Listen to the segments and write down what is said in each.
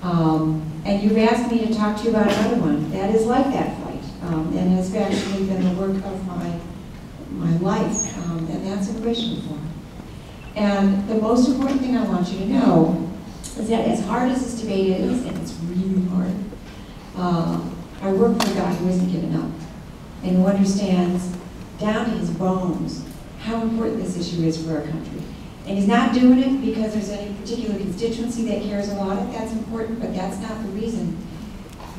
And you've asked me to talk to you about another one that is like that fight, and has actually been the work of my life, and that's immigration reform. And the most important thing I want you to know is that as hard as this debate is, and it's really hard, I work for a guy who isn't giving up, and who understands down to his bones how important this issue is for our country. And he's not doing it because there's any particular constituency that cares about it. That's important, but that's not the reason.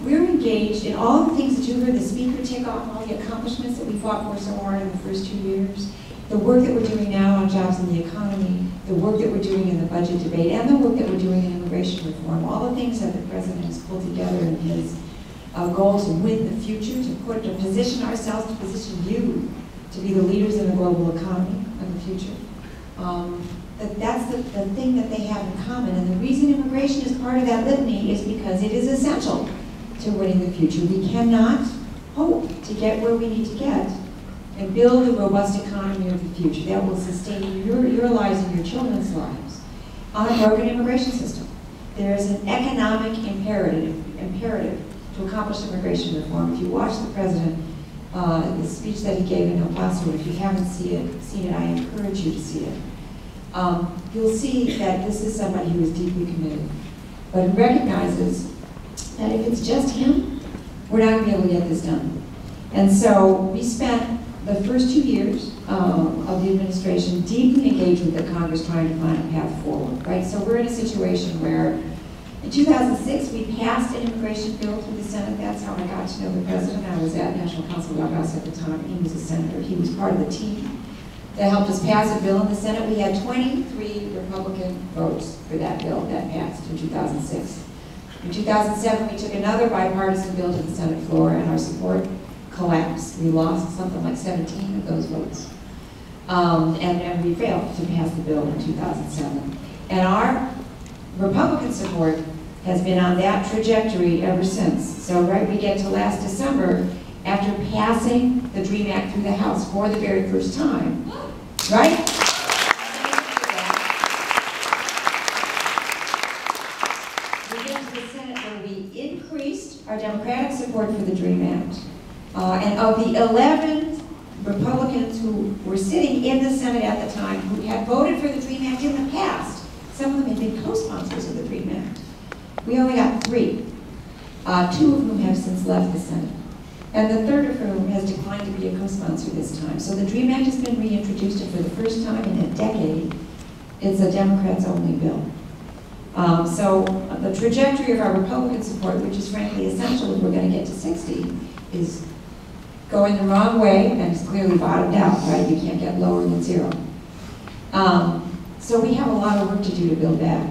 We're engaged in all the things that you heard the speaker tick off, all the accomplishments that we fought for so hard in the first 2 years, the work that we're doing now on jobs and the economy, the work that we're doing in the budget debate, and the work that we're doing in immigration reform, all the things that the President has pulled together in his goal to win the future, to position ourselves, to position you to be the leaders in the global economy of the future. That's the thing that they have in common. And the reason immigration is part of that litany is because it is essential to winning the future. We cannot hope to get where we need to get and build a robust economy of the future that will sustain your lives and your children's lives on a broken immigration system. There is an economic imperative to accomplish immigration reform. If you watch the President, the speech that he gave in El Paso, if you haven't seen it, I encourage you to see it. You'll see that this is somebody who is deeply committed, but who recognizes that if it's just him, we're not going to be able to get this done. And so we spent the first 2 years of the administration deeply engaged with the Congress trying to find a path forward, right? So we're in a situation where in 2006, we passed an immigration bill through the Senate. That's how I got to know the President. I was at National Council of House at the time. He was a senator. He was part of the team that helped us pass a bill in the Senate. We had 23 Republican votes for that bill that passed in 2006. In 2007, we took another bipartisan bill to the Senate floor, and our support collapsed. We lost something like 17 of those votes. And we failed to pass the bill in 2007. And our Republican support has been on that trajectory ever since. So right, we get to last December, after passing the DREAM Act through the House for the very first time, right? We get to the Senate where we increased our Democratic support for the DREAM Act. And of the 11 Republicans who were sitting in the Senate at the time who had voted for the DREAM Act in the past, some of them had been co-sponsors of the DREAM Act. We only got 3, 2 of whom have since left the Senate. And the third of whom has declined to be a co-sponsor this time. So the DREAM Act has been reintroduced, and for the first time in a decade, it's a Democrats-only bill. So the trajectory of our Republican support, which is frankly essential if we're going to get to 60, is going the wrong way, and it's clearly bottomed out, right? You can't get lower than 0. So we have a lot of work to do to build back.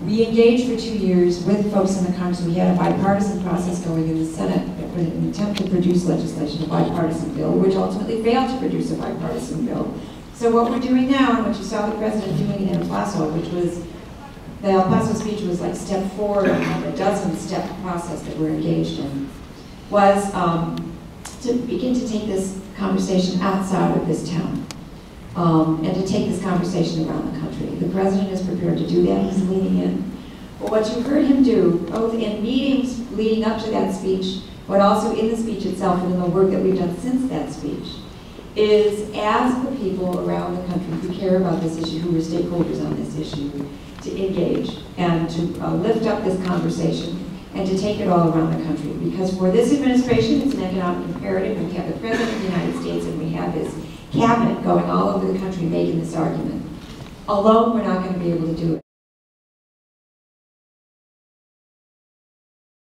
We engaged for 2 years with folks in the Congress. We had a bipartisan process going in the Senate in an attempt to produce legislation, a bipartisan bill, which ultimately failed to produce a bipartisan bill. So what we're doing now, and what you saw the President doing in El Paso, which was, the El Paso speech was like step 4 of a 12-step process that we're engaged in, was to begin to take this conversation outside of this town. And to take this conversation around the country. The President is prepared to do that. He's leaning in. But what you heard him do, both in meetings leading up to that speech, but also in the speech itself and in the work that we've done since that speech, is ask the people around the country who care about this issue, who are stakeholders on this issue, to engage and to lift up this conversation and to take it all around the country. Because for this administration, it's an economic imperative. We have the President of the United States and we have his cabinet going all over the country making this argument. Alone, we're not going to be able to do it.